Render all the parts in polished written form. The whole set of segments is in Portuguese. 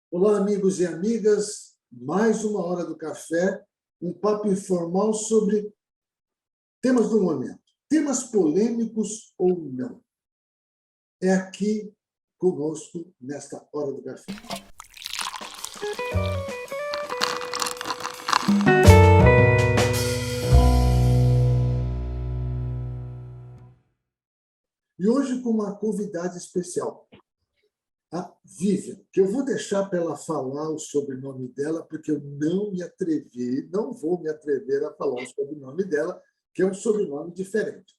Olá, amigos e amigas. Mais uma hora do café, um papo informal sobre temas do momento. Temas polêmicos ou não. É aqui conosco nesta hora do café. E hoje com uma convidada especial, a Vivian, que eu vou deixar para ela falar o sobrenome dela, porque eu não vou me atrever a falar o sobrenome dela, que é um sobrenome diferente.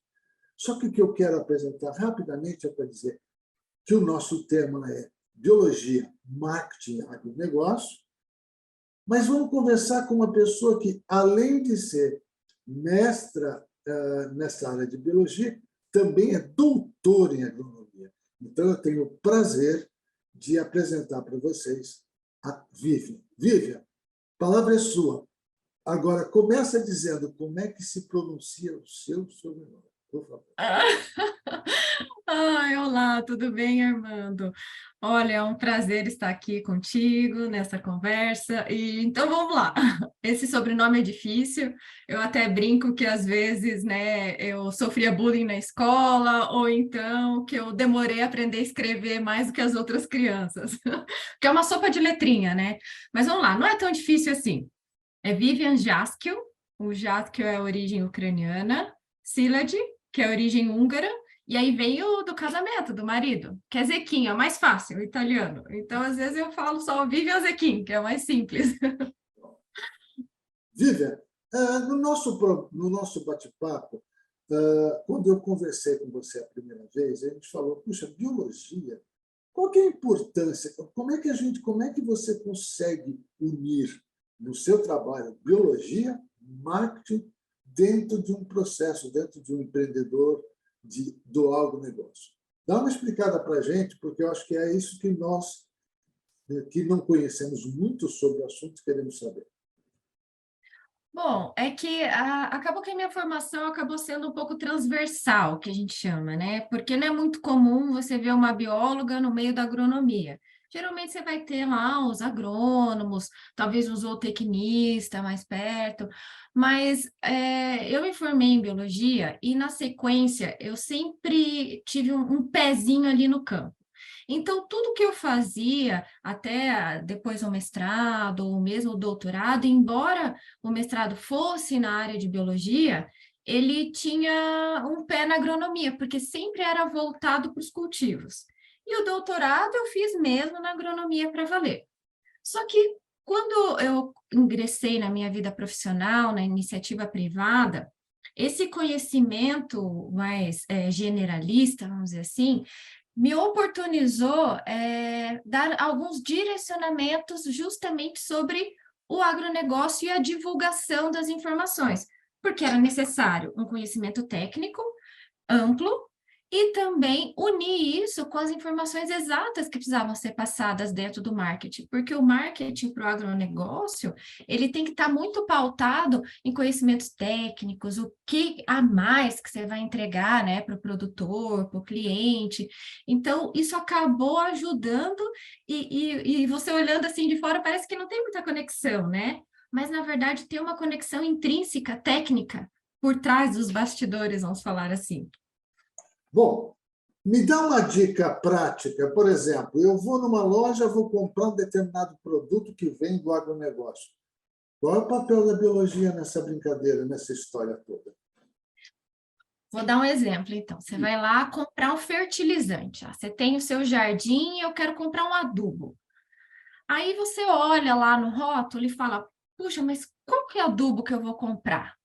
Só que o que eu quero apresentar rapidamente é para dizer que o nosso tema é biologia, marketing, agronegócio, mas vamos conversar com uma pessoa que, além de ser mestra nessa área de biologia, também é doutora em agronomia. Então, eu tenho o prazer de apresentar para vocês a Vivian. Vivian, a palavra é sua. Agora, começa dizendo como é que se pronuncia o seu sobrenome, por favor. Ai, olá, tudo bem, Armando? Olha, é um prazer estar aqui contigo nessa conversa. E então vamos lá. Esse sobrenome é difícil. Eu até brinco que às vezes, né, eu sofria bullying na escola, ou então que eu demorei a aprender a escrever mais do que as outras crianças. Que é uma sopa de letrinha, né? Mas vamos lá, não é tão difícil assim. É Vivian Jaskiw. O Jaskiw é a origem ucraniana. Szilard, que é a origem húngara. E aí veio do casamento do marido, que é Zequinha, é mais fácil, o italiano. Então, às vezes, eu falo só Vivian Zequim, que é mais simples. Vivian, no nosso bate-papo, quando eu conversei com você a primeira vez, a gente falou, puxa, biologia, qual que é a importância? Como é que você consegue unir no seu trabalho biologia, marketing, dentro de um processo, dentro de um empreendedor do agronegócio? Dá uma explicada para a gente, porque eu acho que é isso que nós, que não conhecemos muito sobre o assunto, queremos saber. Bom, é que acabou que a minha formação acabou sendo um pouco transversal, que a gente chama, né? Porque não é muito comum você ver uma bióloga no meio da agronomia. Geralmente você vai ter lá os agrônomos, talvez um zootecnista mais perto, mas eu me formei em biologia e, na sequência, eu sempre tive um pezinho ali no campo. Então, tudo que eu fazia, até depois o mestrado, ou mesmo o doutorado, embora o mestrado fosse na área de biologia, ele tinha um pé na agronomia, porque sempre era voltado para os cultivos. E o doutorado eu fiz mesmo na agronomia para valer. Só que quando eu ingressei na minha vida profissional, na iniciativa privada, esse conhecimento mais generalista, vamos dizer assim, me oportunizou dar alguns direcionamentos justamente sobre o agronegócio e a divulgação das informações, porque era necessário um conhecimento técnico amplo e também unir isso com as informações exatas que precisavam ser passadas dentro do marketing, porque o marketing para o agronegócio, ele tem que estar muito pautado em conhecimentos técnicos, o que a mais que você vai entregar, né, para o produtor, para o cliente. Então, isso acabou ajudando e você olhando assim de fora parece que não tem muita conexão, né? Mas, na verdade, tem uma conexão intrínseca, técnica, por trás dos bastidores, vamos falar assim. Bom, me dá uma dica prática. Por exemplo, eu vou numa loja, vou comprar um determinado produto que vem do agronegócio. Qual é o papel da biologia nessa brincadeira, nessa história toda? Vou dar um exemplo, então. Você vai lá comprar um fertilizante. Você tem o seu jardim e eu quero comprar um adubo. Aí você olha lá no rótulo e fala: puxa, mas qual que é o adubo que eu vou comprar?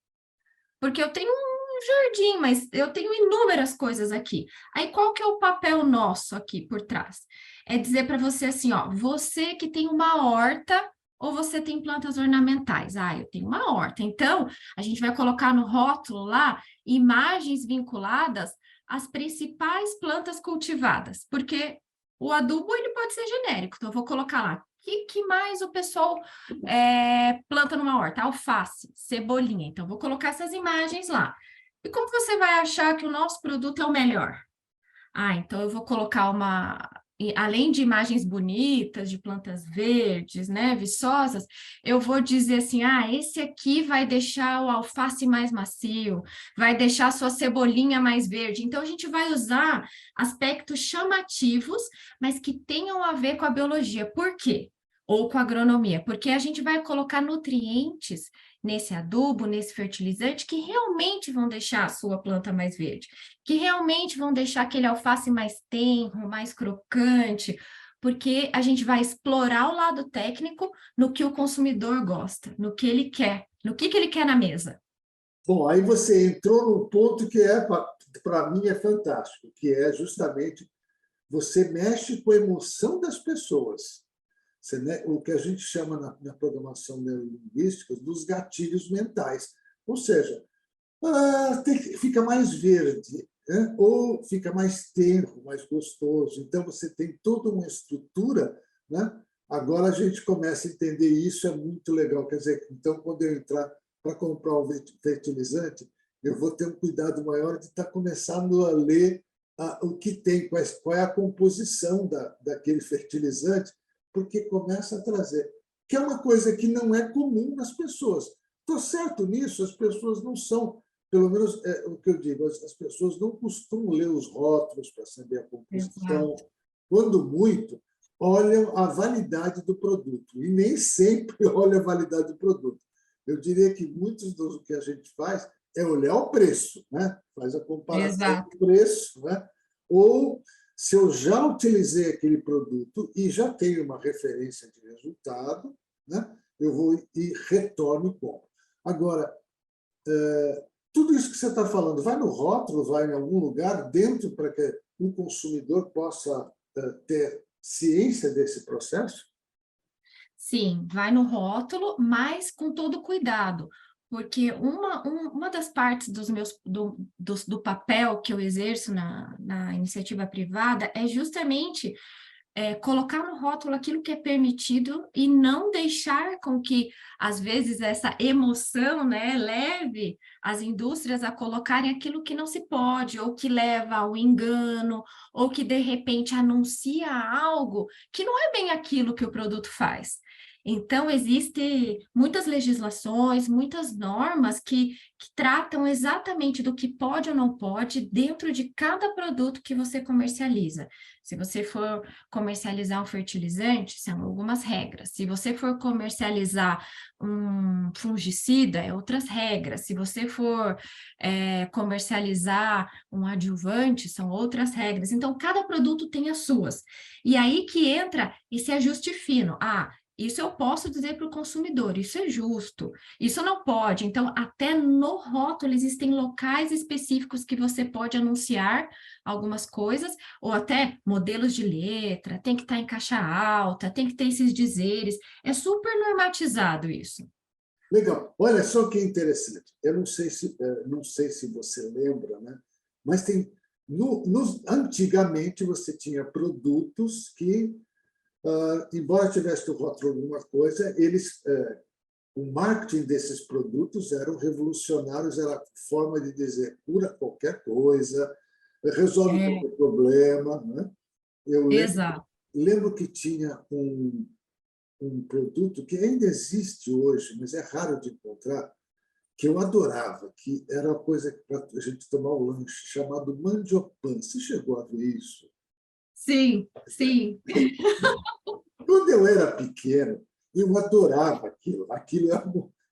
Porque eu tenho um jardim, mas eu tenho inúmeras coisas aqui. Aí qual que é o papel nosso aqui por trás? É dizer para você assim, ó, você que tem uma horta ou você tem plantas ornamentais? Ah, eu tenho uma horta. Então, a gente vai colocar no rótulo lá imagens vinculadas às principais plantas cultivadas, porque o adubo ele pode ser genérico. Então, eu vou colocar lá. O que mais o pessoal planta numa horta? Alface, cebolinha. Então, vou colocar essas imagens lá. E como você vai achar que o nosso produto é o melhor? Ah, então eu vou colocar uma além de imagens bonitas, de plantas verdes, né, viçosas, eu vou dizer assim, esse aqui vai deixar o alface mais macio, vai deixar a sua cebolinha mais verde. Então, a gente vai usar aspectos chamativos, mas que tenham a ver com a biologia. Por quê? Ou com a agronomia? Porque a gente vai colocar nutrientes nesse adubo, nesse fertilizante, que realmente vão deixar a sua planta mais verde, que realmente vão deixar aquele alface mais tenro, mais crocante, porque a gente vai explorar o lado técnico no que o consumidor gosta, no que ele quer, no que ele quer na mesa. Bom, aí você entrou num ponto que para mim é fantástico, que é justamente você mexe com a emoção das pessoas. O que a gente chama na programação neurolinguística dos gatilhos mentais. Ou seja, fica mais verde, né? Ou fica mais tenro, mais gostoso. Então, você tem toda uma estrutura. Né? Agora a gente começa a entender isso, é muito legal. Quer dizer, então, quando eu entrar para comprar um fertilizante, eu vou ter um cuidado maior de estar começando a ler o que tem, qual é a composição daquele fertilizante, porque começa a trazer, que é uma coisa que não é comum nas pessoas. Estou certo nisso, as pessoas não são, pelo menos o que eu digo, as pessoas não costumam ler os rótulos para saber a composição. Exato. Quando muito, olham a validade do produto, e nem sempre olham a validade do produto. Eu diria que muitos do que a gente faz é olhar o preço, né? Faz a comparação Exato. do preço, né? Ou se eu já utilizei aquele produto e já tenho uma referência de resultado, né? Eu vou e retorno e compro. Agora, tudo isso que você está falando, vai no rótulo, vai em algum lugar dentro para que o consumidor possa ter ciência desse processo? Sim, vai no rótulo, mas com todo cuidado, porque uma das partes do papel que eu exerço na iniciativa privada é justamente colocar no rótulo aquilo que é permitido e não deixar com que, às vezes, essa emoção, né, leve as indústrias a colocarem aquilo que não se pode, ou que leva ao engano, ou que, de repente, anuncia algo que não é bem aquilo que o produto faz. Então, existem muitas legislações, muitas normas que tratam exatamente do que pode ou não pode dentro de cada produto que você comercializa. Se você for comercializar um fertilizante, são algumas regras. Se você for comercializar um fungicida, é outras regras. Se você for comercializar um adjuvante, são outras regras. Então, cada produto tem as suas. E aí que entra esse ajuste fino. Isso eu posso dizer para o consumidor, isso é justo, isso não pode. Então, até no rótulo existem locais específicos que você pode anunciar algumas coisas, ou até modelos de letra, tem que estar em caixa alta, tem que ter esses dizeres. É super normatizado isso. Legal. Olha só que interessante. Eu não sei se você lembra, né? Mas tem antigamente você tinha produtos que, embora tivesse o rótulo alguma coisa, o marketing desses produtos eram revolucionários, era a forma de dizer cura qualquer coisa, resolve É, qualquer problema. Né? Eu exato. lembro que tinha um produto que ainda existe hoje, mas é raro de encontrar, que eu adorava, que era uma coisa para a gente tomar um lanche, chamado mandiopan. Você chegou a ver isso? Sim, sim. Quando eu era pequeno, eu adorava aquilo. Aquilo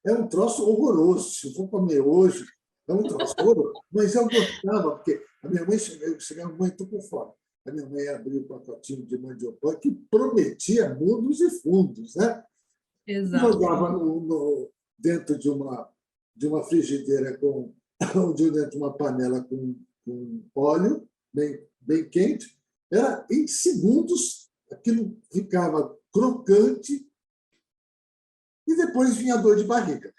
é um troço horroroso. Se eu for comer hoje, é um troço horroroso. Mas eu gostava, porque a minha mãe chegava, mãe, estou com fome. A minha mãe abriu um pacotinho de mandiopan que prometia mundos e fundos, né? Exato. Jogava dentro de uma frigideira ou dentro de uma panela com óleo bem quente. Em segundos, aquilo ficava crocante e depois vinha a dor de barriga.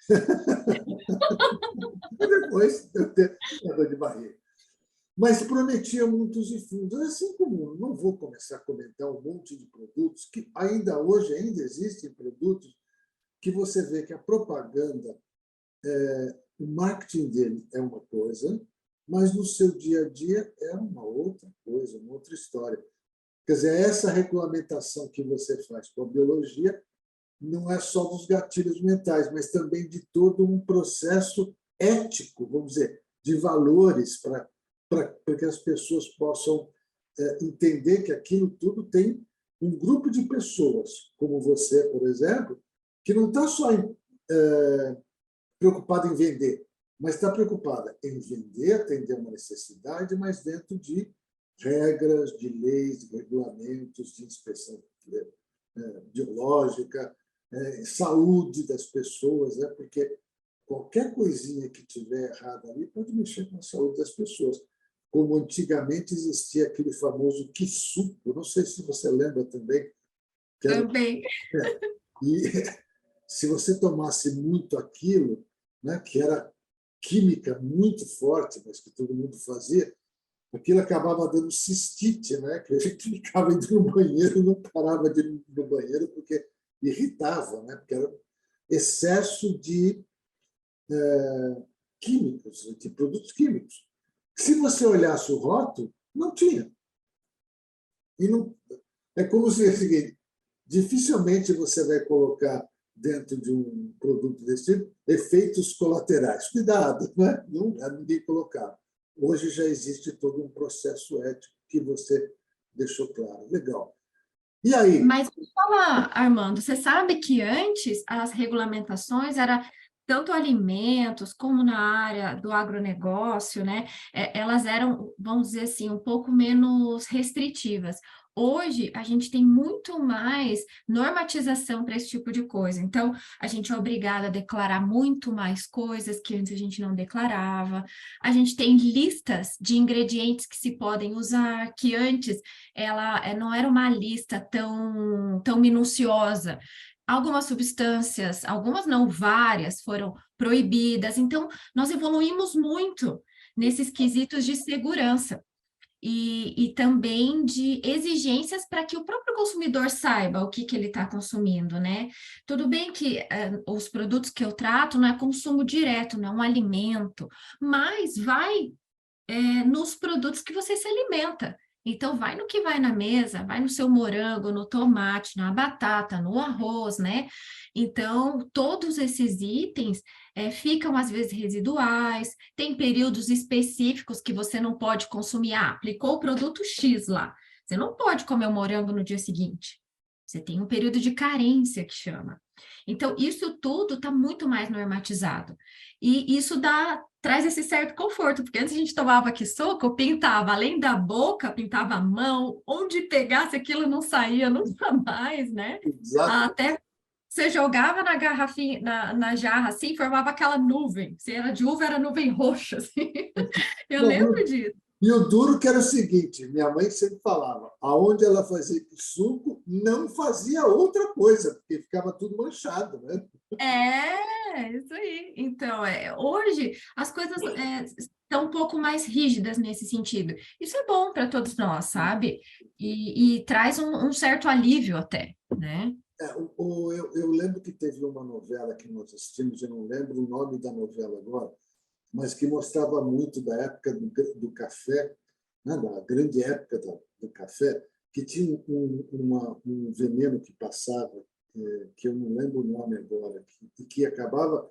E depois a dor de barriga. Mas prometia muitos e fundos. Assim como não vou começar a comentar um monte de produtos que ainda hoje existem produtos que você vê que a propaganda, o marketing dele é uma coisa, mas no seu dia a dia é uma outra coisa, uma outra história. Quer dizer, essa regulamentação que você faz com a biologia não é só dos gatilhos mentais, mas também de todo um processo ético, vamos dizer, de valores para que as pessoas possam entender que aquilo tudo tem um grupo de pessoas, como você, por exemplo, que não está só preocupada em vender, mas está preocupada em vender, atender uma necessidade, mas dentro de regras, de leis, de regulamentos, de inspeção biológica, saúde das pessoas, porque qualquer coisinha que tiver errada ali pode mexer com a saúde das pessoas. Como antigamente existia aquele famoso quissuco, não sei se você lembra também. Também. E se você tomasse muito aquilo, né, que era química muito forte, mas que todo mundo fazia, aquilo acabava dando cistite, né, que a gente ficava indo no banheiro e não parava de ir no banheiro porque irritava, né, porque era excesso de químicos, de produtos químicos. Se você olhasse o rótulo, não tinha. E não, é como se é o seguinte, dificilmente você vai colocar dentro de um produto desse tipo efeitos colaterais. Cuidado, né? Não, ninguém colocava. Hoje já existe todo um processo ético que você deixou claro. Legal. E aí? Mas fala, Armando, você sabe que antes as regulamentações era tanto alimentos como na área do agronegócio, né? Elas eram, vamos dizer assim, um pouco menos restritivas. Hoje, a gente tem muito mais normatização para esse tipo de coisa. Então, a gente é obrigada a declarar muito mais coisas que antes a gente não declarava. A gente tem listas de ingredientes que se podem usar, que antes ela não era uma lista tão minuciosa. Algumas substâncias, algumas não, várias, foram proibidas. Então, nós evoluímos muito nesses quesitos de segurança e também de exigências para que o próprio consumidor saiba o que ele está consumindo, né? Tudo bem que os produtos que eu trato não é consumo direto, não é um alimento, mas vai nos produtos que você se alimenta. Então, vai no que vai na mesa, vai no seu morango, no tomate, na batata, no arroz, né? Então, todos esses itens ficam, às vezes, residuais, tem períodos específicos que você não pode consumir. Ah, aplicou o produto X lá. Você não pode comer o morango no dia seguinte. Você tem um período de carência que chama. Então, isso tudo está muito mais normatizado. E isso traz esse certo conforto, porque antes a gente tomava aqui soco, pintava além da boca, pintava a mão, onde pegasse aquilo não saía nunca mais, né? Exato. Até você jogava na garrafinha, na jarra assim, formava aquela nuvem. Se era de uva, era nuvem roxa, assim. Eu lembro disso. E o duro que era o seguinte, minha mãe sempre falava, aonde ela fazia suco, não fazia outra coisa, porque ficava tudo manchado, né? Isso aí. Então, hoje as coisas estão um pouco mais rígidas nesse sentido. Isso é bom para todos nós, sabe? E traz um certo alívio até, né? Eu lembro que teve uma novela que nós assistimos, eu não lembro o nome da novela agora, mas que mostrava muito da época do café, né, da grande época do café, que tinha um veneno que passava, que eu não lembro o nome agora, que acabava,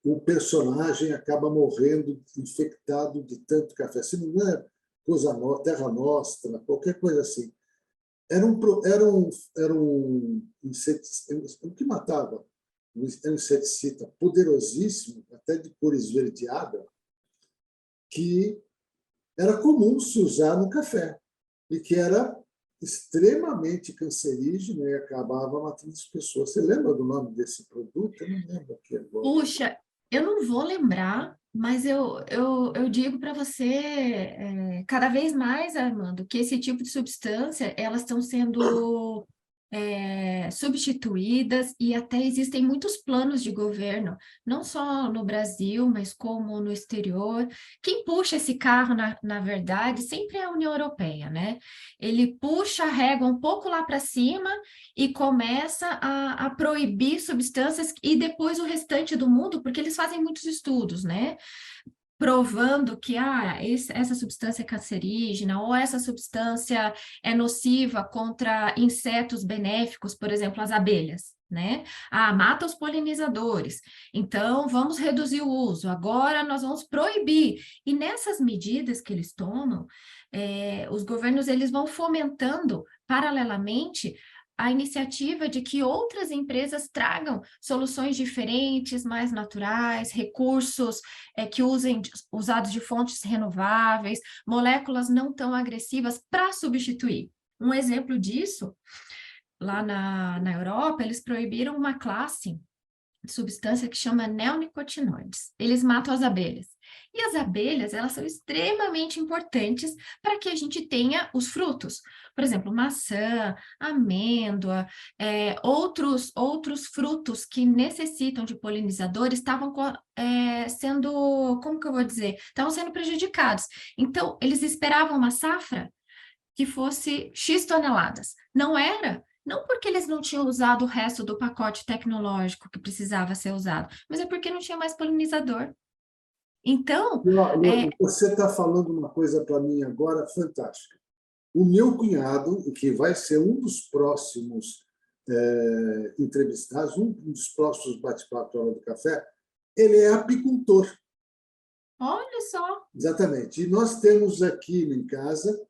o personagem acaba morrendo infectado de tanto café. Se não me engano, Terra Nostra, qualquer coisa assim. Era um inseticida, o que matava, um inseticida poderosíssimo, até de cor esverdeada, que era comum se usar no café e que era extremamente cancerígeno e acabava matando as pessoas. Você lembra do nome desse produto? Eu não lembro aqui agora. Puxa, eu não vou lembrar, mas eu digo para você cada vez mais, Armando, que esse tipo de substância, elas estão sendo substituídas e até existem muitos planos de governo, não só no Brasil, mas como no exterior. Quem puxa esse carro, na verdade, sempre é a União Europeia, né? Ele puxa a régua um pouco lá para cima e começa a proibir substâncias e depois o restante do mundo, porque eles fazem muitos estudos, né? provando que essa substância é cancerígena ou essa substância é nociva contra insetos benéficos, por exemplo, as abelhas, né? Mata os polinizadores. Então, vamos reduzir o uso. Agora nós vamos proibir. E nessas medidas que eles tomam, os governos eles vão fomentando paralelamente a iniciativa de que outras empresas tragam soluções diferentes, mais naturais, recursos que usem usados de fontes renováveis, moléculas não tão agressivas para substituir. Um exemplo disso, lá na Europa, eles proibiram uma classe de substância que chama neonicotinoides. Eles matam as abelhas. E as abelhas, elas são extremamente importantes para que a gente tenha os frutos. Por exemplo, maçã, amêndoa, outros frutos que necessitam de polinizadores estavam sendo, como que eu vou dizer? Estavam sendo prejudicados. Então, eles esperavam uma safra que fosse X toneladas. Não era. Não porque eles não tinham usado o resto do pacote tecnológico que precisava ser usado, mas é porque não tinha mais polinizador. Então, Você está falando uma coisa para mim agora fantástica. O meu cunhado, que vai ser um dos próximos entrevistados, um dos próximos bate-papo da Hora do Café, ele é apicultor. olha só. Exatamente. E nós temos aqui em casa,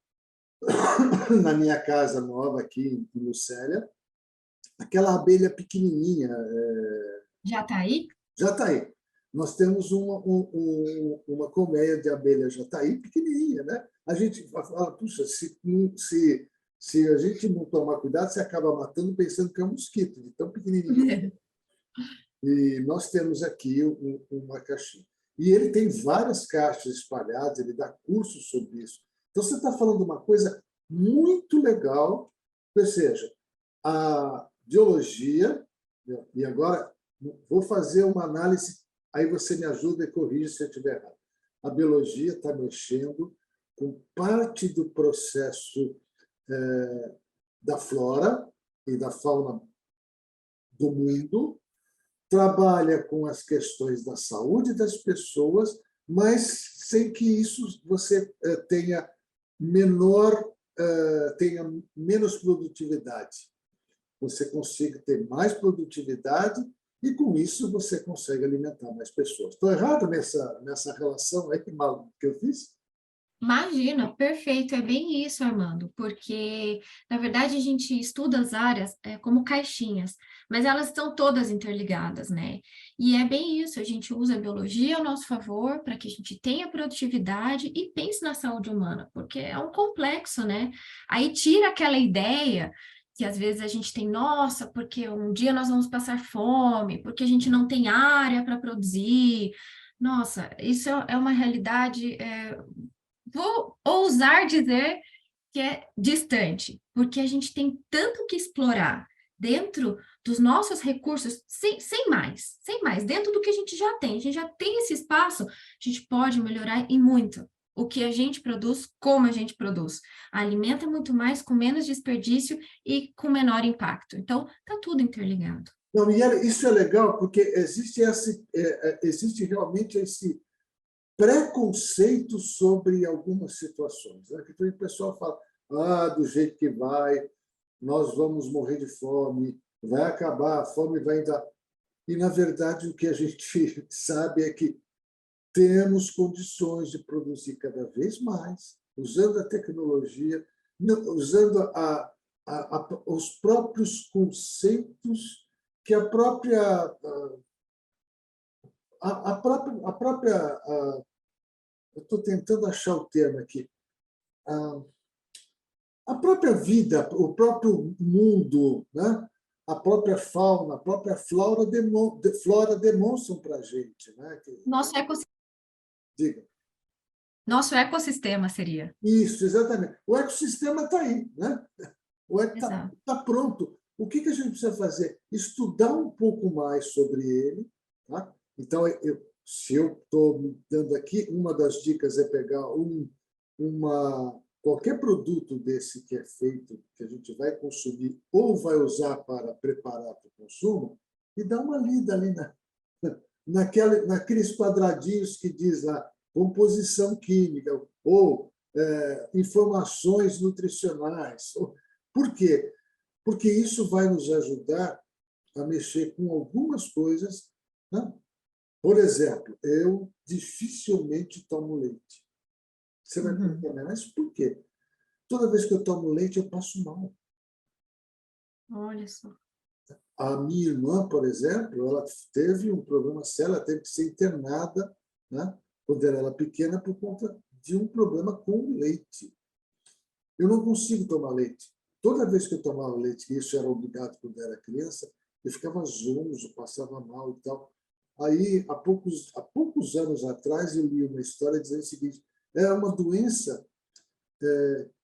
na minha casa nova aqui em Lucélia, aquela abelha pequenininha. Jataí? Jataí. Nós temos uma colmeia de abelha jataí pequenininha, né? A gente fala, puxa, se a gente não tomar cuidado, você acaba matando pensando que é um mosquito, de tão pequenininho. E nós temos aqui uma caixinha. E ele tem várias caixas espalhadas, ele dá cursos sobre isso. Então, você está falando de uma coisa muito legal, ou seja, a biologia, e agora vou fazer uma análise, aí você me ajuda e corrige se eu estiver errado. A biologia está mexendo com parte do processo da flora e da fauna do mundo, trabalha com as questões da saúde das pessoas, mas sem que isso você tenha menos produtividade. Você consiga ter mais produtividade e, com isso, você consegue alimentar mais pessoas. Estou errado nessa relação aí que eu fiz? Imagina, perfeito, é bem isso, Armando, porque, na verdade, a gente estuda as áreas como caixinhas, mas elas estão todas interligadas, né? E é bem isso, a gente usa a biologia ao nosso favor para que a gente tenha produtividade e pense na saúde humana, porque é um complexo, né? Aí tira aquela ideia que às vezes a gente tem, nossa, porque um dia nós vamos passar fome, porque a gente não tem área para produzir. Nossa, isso é uma realidade vou ousar dizer que é distante, porque a gente tem tanto que explorar dentro dos nossos recursos, sem mais, dentro do que a gente já tem esse espaço, a gente pode melhorar e muito o que a gente produz, como a gente produz. Alimenta muito mais, com menos desperdício e com menor impacto. Então, está tudo interligado. Não, e isso é legal, porque existe realmente esse preconceito sobre algumas situações. Né? Que o pessoal fala, do jeito que vai, nós vamos morrer de fome, vai acabar, a fome vai ainda... E, na verdade, o que a gente sabe é que temos condições de produzir cada vez mais, usando a tecnologia, usando os próprios conceitos que a própria eu estou tentando achar o termo aqui. A própria vida, o próprio mundo, né? A própria fauna, a própria flora demonstram para a gente. Né? Nosso ecossistema. Diga. Nosso ecossistema seria. Isso, exatamente. O ecossistema está aí. Né? O Exato. está pronto. O que a gente precisa fazer? Estudar um pouco mais sobre ele. Tá? Então, se eu estou dando aqui, uma das dicas é pegar qualquer produto desse que é feito, que a gente vai consumir ou vai usar para preparar para o consumo, e dar uma lida ali naqueles quadradinhos que diz lá composição química, ou informações nutricionais. Por quê? Porque isso vai nos ajudar a mexer com algumas coisas, né? Por exemplo, eu dificilmente tomo leite. Você vai perguntar, mas por quê? Toda vez que eu tomo leite, eu passo mal. Olha só. A minha irmã, por exemplo, ela teve um problema sério, ela teve que ser internada, né, quando ela era pequena, por conta de um problema com o leite. Eu não consigo tomar leite. Toda vez que eu tomava leite, e isso era obrigado quando eu era criança, eu ficava zonzo, passava mal e tal. Aí, há poucos anos atrás, eu li uma história dizendo o seguinte: é uma doença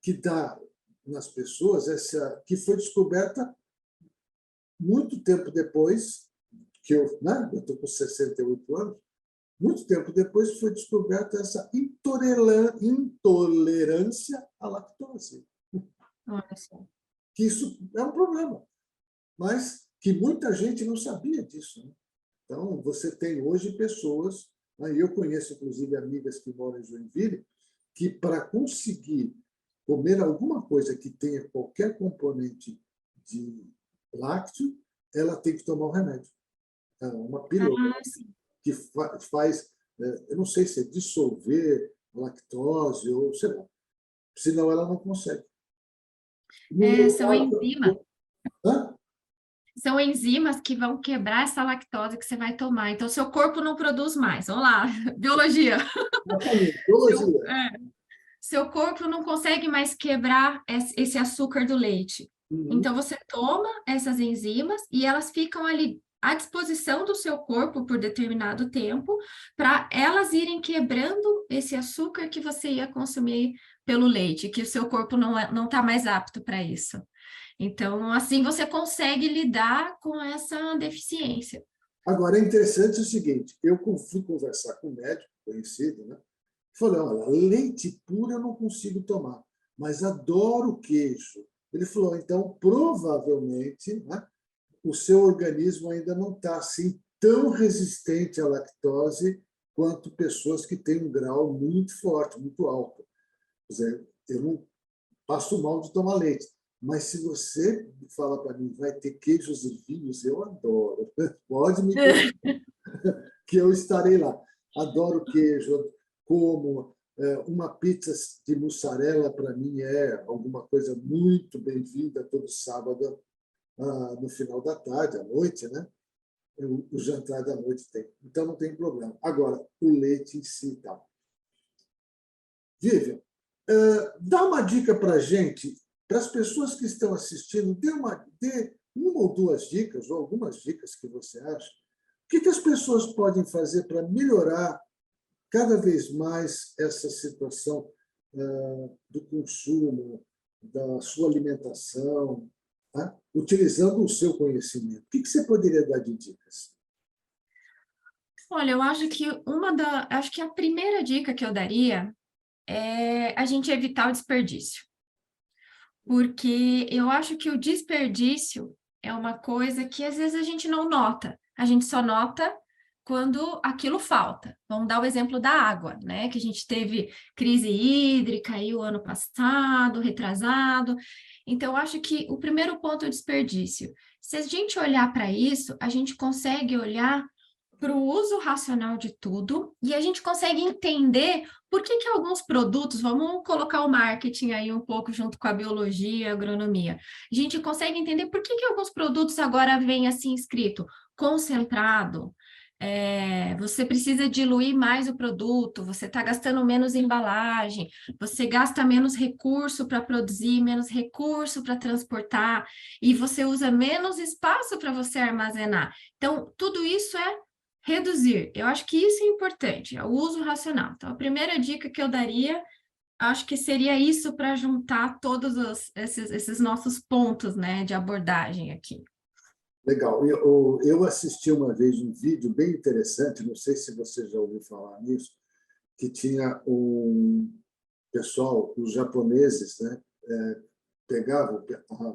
que dá nas pessoas, que foi descoberta muito tempo depois, que eu estou com 68 anos, muito tempo depois foi descoberta essa intolerância à lactose. Olha só. Que isso é um problema, mas que muita gente não sabia disso, né? Então, você tem hoje pessoas, né, eu conheço inclusive amigas que moram em Joinville, que para conseguir comer alguma coisa que tenha qualquer componente de lácteo, ela tem que tomar um remédio. Uma pílula Sim. que faz, eu não sei se é dissolver lactose ou sei lá, senão ela não consegue. São enzimas. Hã? São enzimas que vão quebrar essa lactose que você vai tomar. Então, seu corpo não produz mais. Vamos lá, biologia. Exatamente, Seu, biologia. seu corpo não consegue mais quebrar esse açúcar do leite. Uhum. Então, você toma essas enzimas e elas ficam ali à disposição do seu corpo por determinado tempo, para elas irem quebrando esse açúcar que você ia consumir pelo leite, que o seu corpo não está mais apto para isso. Então, assim você consegue lidar com essa deficiência. Agora, é interessante o seguinte, eu fui conversar com um médico conhecido, né? Falei, olha, leite puro eu não consigo tomar, mas adoro queijo. Ele falou, então, provavelmente, né, o seu organismo ainda não está assim tão resistente à lactose quanto pessoas que têm um grau muito forte, muito alto. Quer dizer, eu não passo mal de tomar leite, mas se você fala para mim, vai ter queijos e vinhos, eu adoro. Pode me contar que eu estarei lá. Adoro queijo, como uma pizza de mussarela, para mim, é alguma coisa muito bem-vinda todo sábado, no final da tarde, à noite, né? O jantar da noite tem. Então, não tem problema. Agora, o leite em si, tá. Vivian, dá uma dica para a gente, para as pessoas que estão assistindo, dê uma ou duas dicas, ou algumas dicas que você acha. O que as pessoas podem fazer para melhorar cada vez mais essa situação do consumo, da sua alimentação, tá? Utilizando o seu conhecimento? O que você poderia dar de dicas? Olha, eu acho que acho que a primeira dica que eu daria é a gente evitar o desperdício. Porque eu acho que o desperdício é uma coisa que às vezes a gente não nota. A gente só nota quando aquilo falta. Vamos dar o exemplo da água, né? Que a gente teve crise hídrica aí o ano passado, retrasado. Então, eu acho que o primeiro ponto é o desperdício. Se a gente olhar para isso, a gente consegue olhar para o uso racional de tudo e a gente consegue entender por que alguns produtos, vamos colocar o marketing aí um pouco junto com a biologia e a agronomia, a gente consegue entender por que alguns produtos agora vêm assim escrito, concentrado, você precisa diluir mais o produto, você está gastando menos embalagem, você gasta menos recurso para produzir, menos recurso para transportar, e você usa menos espaço para você armazenar. Então, tudo isso é reduzir. Eu acho que isso é importante, é o uso racional. Então, a primeira dica que eu daria, acho que seria isso para juntar todos esses nossos pontos, né, de abordagem aqui. Legal. Eu assisti uma vez um vídeo bem interessante, não sei se você já ouviu falar nisso, que tinha um pessoal, os japoneses, né, pegavam,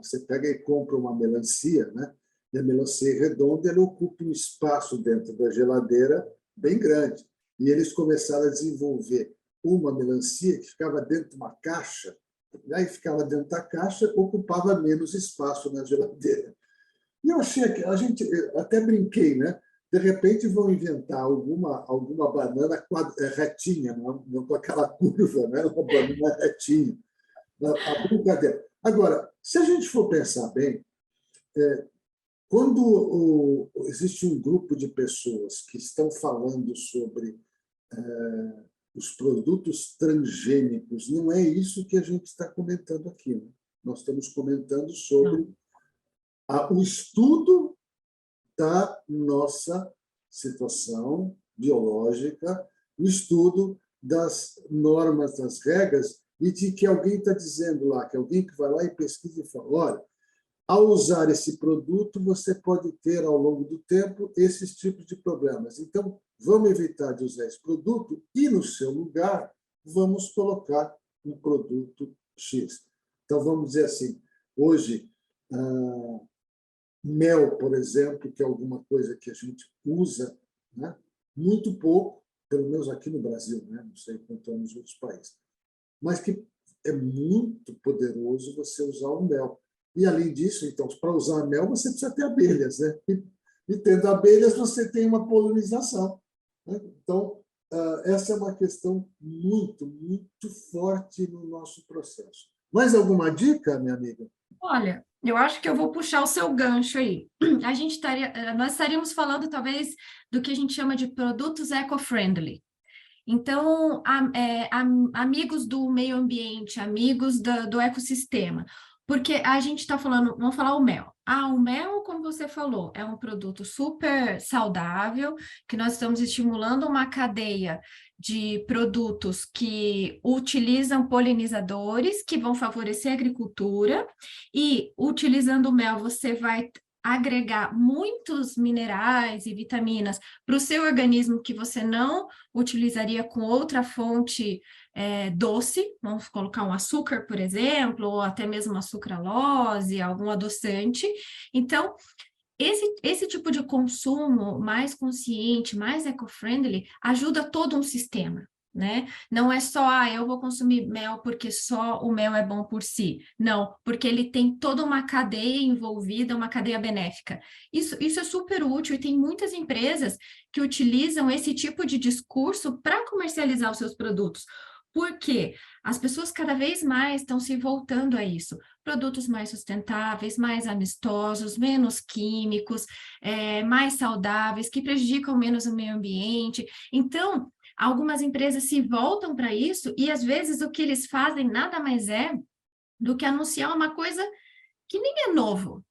você pega e compra uma melancia, né, e a melancia redonda ela ocupa um espaço dentro da geladeira bem grande. e eles começaram a desenvolver uma melancia que ficava dentro de uma caixa, aí ficava dentro da caixa, ocupava menos espaço na geladeira. E eu achei que a gente até brinquei, né? De repente vão inventar alguma banana retinha, não com aquela curva, né? Uma banana retinha. A brincadeira. Agora, se a gente for pensar bem, quando existe um grupo de pessoas que estão falando sobre os produtos transgênicos, não é isso que a gente está comentando aqui. Né? Nós estamos comentando sobre o estudo da nossa situação biológica, o estudo das normas, das regras, e de que alguém está dizendo lá, que alguém que vai lá e pesquisa e fala, olha, ao usar esse produto, você pode ter, ao longo do tempo, esses tipos de problemas. Então, vamos evitar de usar esse produto e, no seu lugar, vamos colocar um produto X. Então, vamos dizer assim, hoje, mel, por exemplo, que é alguma coisa que a gente usa, né? Muito pouco, pelo menos aqui no Brasil, né? Não sei quanto é nos outros países, mas que é muito poderoso você usar o mel. E, além disso, então, para usar mel, você precisa ter abelhas, né? E tendo abelhas, você tem uma polinização. Né? Então, essa é uma questão muito, muito forte no nosso processo. Mais alguma dica, minha amiga? Olha, eu acho que eu vou puxar o seu gancho aí. Nós estaríamos falando, talvez, do que a gente chama de produtos eco-friendly. Então, amigos do meio ambiente, amigos do ecossistema, porque a gente está falando, vamos falar o mel. O mel, como você falou, é um produto super saudável, que nós estamos estimulando uma cadeia de produtos que utilizam polinizadores, que vão favorecer a agricultura, e utilizando o mel, você vai agregar muitos minerais e vitaminas para o seu organismo que você não utilizaria com outra fonte doce, vamos colocar um açúcar, por exemplo, ou até mesmo uma sucralose, algum adoçante. Então, esse tipo de consumo mais consciente, mais eco-friendly, ajuda todo um sistema. Né? Não é só, eu vou consumir mel porque só o mel é bom por si. Não, porque ele tem toda uma cadeia envolvida, uma cadeia benéfica. Isso é super útil e tem muitas empresas que utilizam esse tipo de discurso para comercializar os seus produtos. Porque as pessoas cada vez mais estão se voltando a isso. Produtos mais sustentáveis, mais amistosos, menos químicos, mais saudáveis, que prejudicam menos o meio ambiente. Então, algumas empresas se voltam para isso e, às vezes, o que eles fazem nada mais é do que anunciar uma coisa que nem é novo.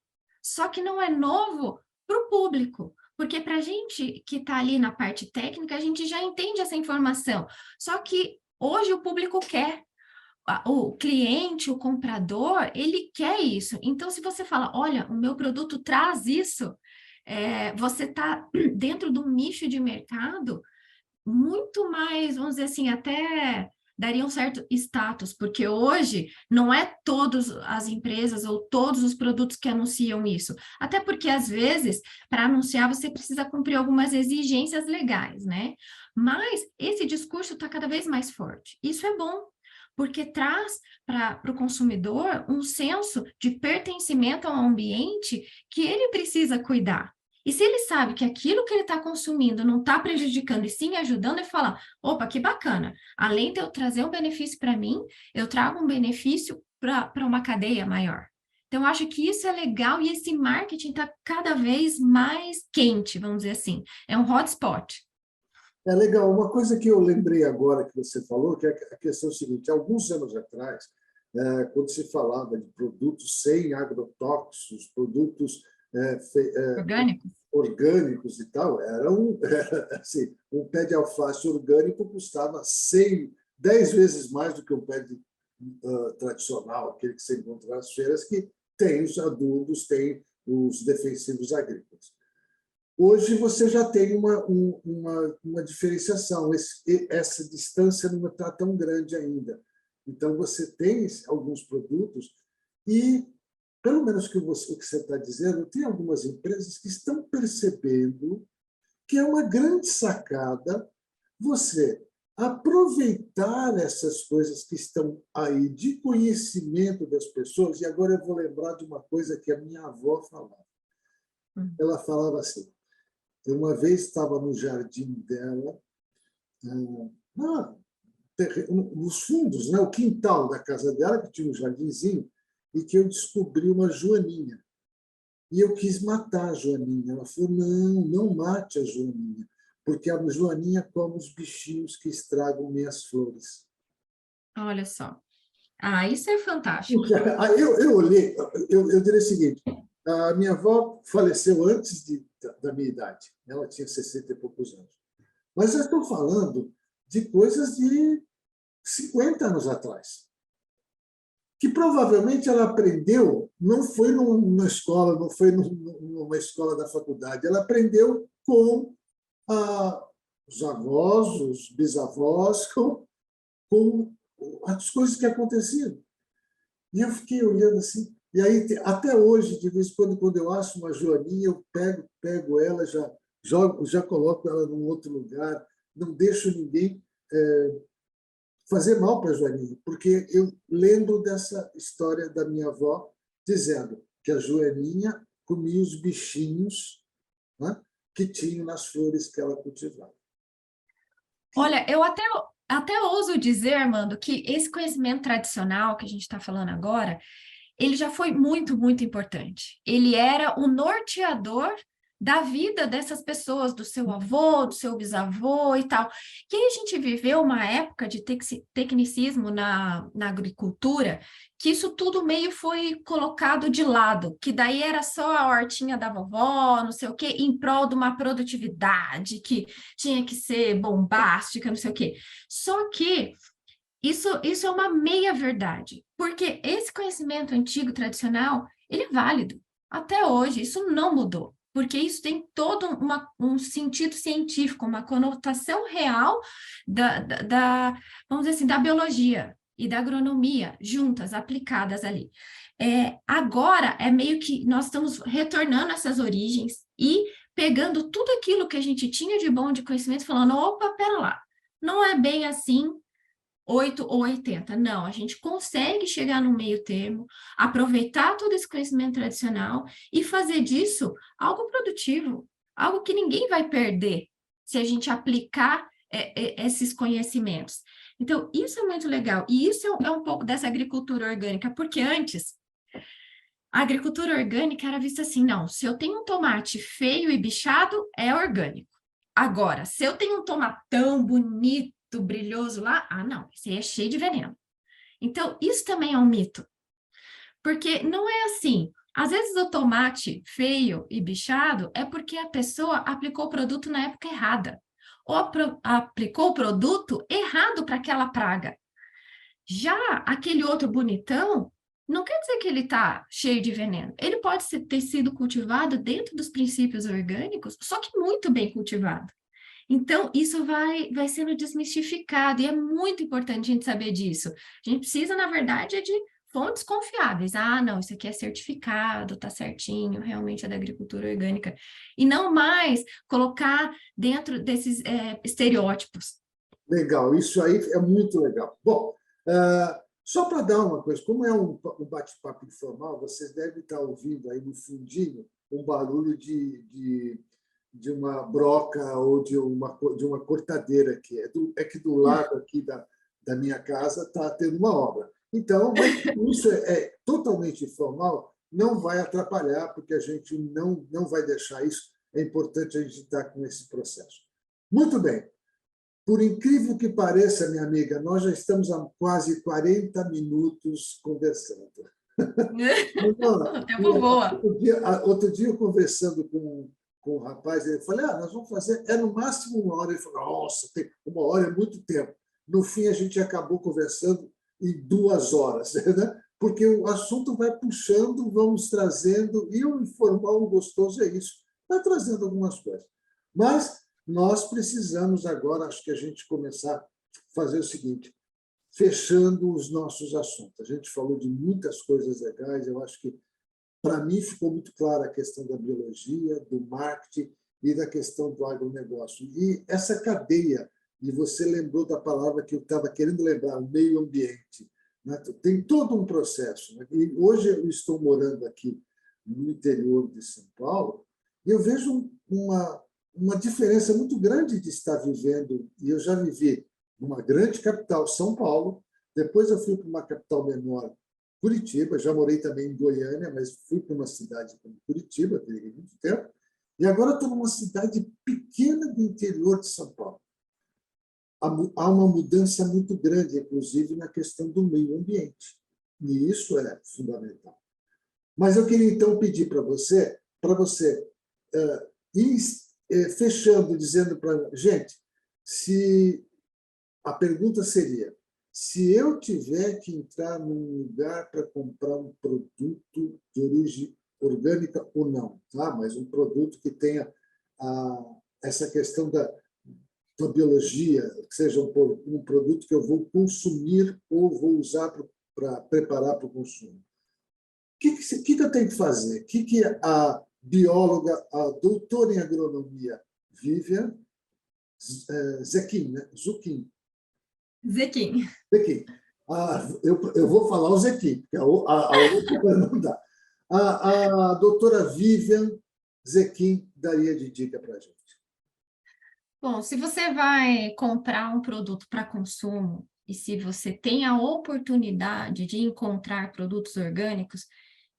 Só que não é novo para o público. Porque para a gente que está ali na parte técnica, a gente já entende essa informação. Só que hoje o público quer. O cliente, o comprador, ele quer isso. Então, se você fala, olha, o meu produto traz isso, você está dentro de um nicho de mercado muito mais, vamos dizer assim, até daria um certo status, porque hoje não é todas as empresas ou todos os produtos que anunciam isso. Até porque, às vezes, para anunciar, você precisa cumprir algumas exigências legais, né? Mas esse discurso está cada vez mais forte. Isso é bom, porque traz para o consumidor um senso de pertencimento ao ambiente que ele precisa cuidar. E se ele sabe que aquilo que ele está consumindo não está prejudicando e sim ajudando, ele fala, opa, que bacana, além de eu trazer um benefício para mim, eu trago um benefício para uma cadeia maior. Então, eu acho que isso é legal e esse marketing está cada vez mais quente, vamos dizer assim. É um hotspot. É legal. Uma coisa que eu lembrei agora que você falou, que é a questão seguinte, alguns anos atrás, quando se falava de produtos sem agrotóxicos, produtos Orgânico? orgânicos e tal, era assim, um pé de alface orgânico custava 10 vezes mais do que um pé tradicional, aquele que você encontra nas feiras, que tem os adubos, tem os defensivos agrícolas. Hoje você já tem uma diferenciação, essa distância não está tão grande ainda. Então, você tem alguns produtos e, pelo menos o que você está dizendo, tem algumas empresas que estão percebendo que é uma grande sacada você aproveitar essas coisas que estão aí de conhecimento das pessoas. E agora eu vou lembrar de uma coisa que a minha avó falava. Ela falava assim, eu uma vez estava no jardim dela, nos fundos, né, o quintal da casa dela, que tinha um jardinzinho, e que eu descobri uma joaninha. E eu quis matar a joaninha. Ela falou, não, não mate a joaninha, porque a joaninha come os bichinhos que estragam minhas flores. Olha só. Ah, isso é fantástico. Aí eu olhei, eu diria o seguinte, a minha avó faleceu antes da minha idade, ela tinha 60 e poucos anos. Mas eu estou falando de coisas de 50 anos atrás, que provavelmente ela aprendeu, não foi numa escola, não foi numa escola da faculdade, ela aprendeu com os avós, os bisavós, com as coisas que aconteciam. E eu fiquei olhando assim, e aí até hoje, de vez em quando eu acho uma joaninha, eu pego ela, já coloco ela num outro lugar, não deixo ninguém fazer mal para a joaninha, porque eu lembro dessa história da minha avó dizendo que a joaninha comia os bichinhos, né, que tinham nas flores que ela cultivava. Olha, eu até ouso dizer, Armando, que esse conhecimento tradicional que a gente está falando agora, ele já foi muito, muito importante. Ele era o norteador da vida dessas pessoas, do seu avô, do seu bisavô e tal. Que a gente viveu uma época de tecnicismo na agricultura, que isso tudo meio foi colocado de lado, que daí era só a hortinha da vovó, não sei o quê, em prol de uma produtividade que tinha que ser bombástica, não sei o quê. Só que isso é uma meia-verdade, porque esse conhecimento antigo, tradicional, ele é válido até hoje, isso não mudou, porque isso tem todo um sentido científico, uma conotação real vamos dizer assim, da biologia e da agronomia juntas, aplicadas ali. Agora, é meio que nós estamos retornando a essas origens e pegando tudo aquilo que a gente tinha de bom de conhecimento, falando, opa, pera lá, não é bem assim, 8 ou 80. Não, a gente consegue chegar no meio termo, aproveitar todo esse conhecimento tradicional e fazer disso algo produtivo, algo que ninguém vai perder se a gente aplicar esses conhecimentos. Então, isso é muito legal. E isso é um pouco dessa agricultura orgânica, porque antes a agricultura orgânica era vista assim, não, se eu tenho um tomate feio e bichado, é orgânico. Agora, se eu tenho um tomatão bonito, brilhoso lá, ah, não, esse aí é cheio de veneno. Então, isso também é um mito. Porque não é assim. Às vezes o tomate feio e bichado é porque a pessoa aplicou o produto na época errada. Ou aplicou o produto errado para aquela praga. Já aquele outro bonitão, não quer dizer que ele está cheio de veneno. Ele pode ter sido cultivado dentro dos princípios orgânicos, só que muito bem cultivado. Então, isso vai sendo desmistificado, e é muito importante a gente saber disso. A gente precisa, na verdade, de fontes confiáveis. Ah, não, isso aqui é certificado, tá certinho, realmente é da agricultura orgânica. E não mais colocar dentro desses estereótipos. Legal, isso aí é muito legal. Bom, só para dar uma coisa, como é um bate-papo informal, vocês devem estar ouvindo aí no fundinho um barulho de uma broca ou de uma cortadeira aqui. É que do lado aqui da minha casa está tendo uma obra. Então, mas isso é totalmente informal, não vai atrapalhar, porque a gente não vai deixar isso. É importante a gente estar com esse processo. Muito bem. Por incrível que pareça, minha amiga, nós já estamos há quase 40 minutos conversando. Tempo boa. Outro dia, eu conversando com o rapaz, ele falou, nós vamos fazer, no máximo uma hora. Ele falou, nossa, uma hora é muito tempo. No fim, a gente acabou conversando em 2 horas, né? Porque o assunto vai puxando, vamos trazendo, e o informal, o gostoso é isso, vai trazendo algumas coisas. Mas nós precisamos agora, acho que a gente começar a fazer o seguinte, fechando os nossos assuntos. A gente falou de muitas coisas legais, eu acho que, para mim, ficou muito clara a questão da biologia, do marketing e da questão do agronegócio. E essa cadeia e você lembrou da palavra que eu estava querendo lembrar, o meio ambiente. Né? Tem todo um processo. Né? E hoje eu estou morando aqui no interior de São Paulo e eu vejo uma diferença muito grande de estar vivendo, e eu já vivi numa grande capital, São Paulo, depois eu fui para uma capital menor, Curitiba, já morei também em Goiânia, mas fui para uma cidade como Curitiba, teria muito tempo, e agora estou numa cidade pequena do interior de São Paulo. Há uma mudança muito grande, inclusive, na questão do meio ambiente, e isso é fundamental. Mas eu queria, então, pedir para você ir fechando, dizendo para a gente, se a pergunta seria, se eu tiver que entrar num lugar para comprar um produto de origem orgânica ou não, tá? Mas um produto que tenha essa questão da biologia, que seja um produto que eu vou consumir ou vou usar para preparar para o consumo. O que eu tenho que fazer? O que a bióloga, a doutora em agronomia, Vivian Zequin, né? Zequim. Zequin. Eu vou falar o Zequin, porque a outra não dá. A doutora Vivian Zequin daria de dica para a gente. Bom, se você vai comprar um produto para consumo e se você tem a oportunidade de encontrar produtos orgânicos,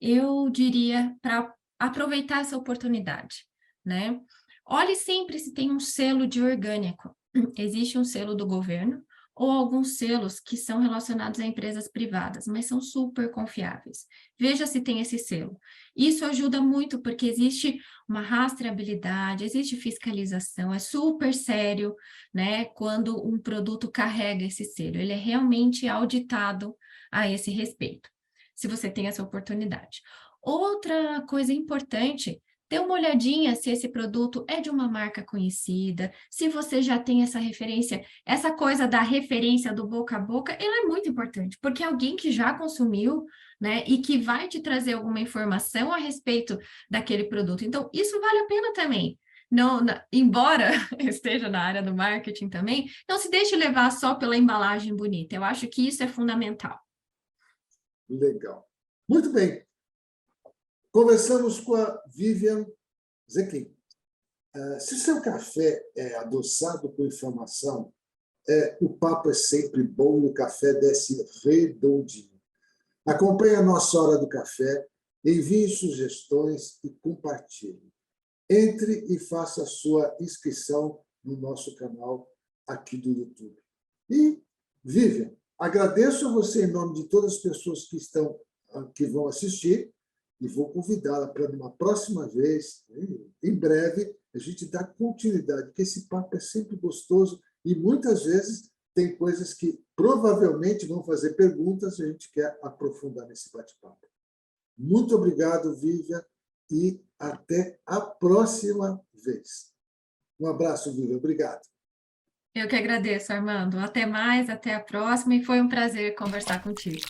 eu diria para aproveitar essa oportunidade, né? Olhe sempre se tem um selo de orgânico. Existe um selo do governo ou alguns selos que são relacionados a empresas privadas, mas são super confiáveis. Veja se tem esse selo. Isso ajuda muito porque existe uma rastreabilidade, existe fiscalização, é super sério, né, quando um produto carrega esse selo. Ele é realmente auditado a esse respeito, se você tem essa oportunidade. Outra coisa importante, dê uma olhadinha se esse produto é de uma marca conhecida, se você já tem essa referência, essa coisa da referência do boca a boca, ela é muito importante, porque alguém que já consumiu, né, e que vai te trazer alguma informação a respeito daquele produto. Então, isso vale a pena também. Embora esteja na área do marketing também, não se deixe levar só pela embalagem bonita. Eu acho que isso é fundamental. Legal. Muito bem. Conversamos com a Vivian Zequin. Se o seu café é adoçado com informação, o papo é sempre bom e o café desce redondinho. Acompanhe a nossa Hora do Café, envie sugestões e compartilhe. Entre e faça a sua inscrição no nosso canal aqui do YouTube. E, Vivian, agradeço a você em nome de todas as pessoas que vão assistir e vou convidá-la para, numa próxima vez, em breve, a gente dar continuidade, porque esse papo é sempre gostoso e, muitas vezes, tem coisas que provavelmente vão fazer perguntas e a gente quer aprofundar nesse bate-papo. Muito obrigado, Vivian, e até a próxima vez. Um abraço, Vivian. Obrigado. Eu que agradeço, Armando. Até mais, até a próxima, e foi um prazer conversar contigo.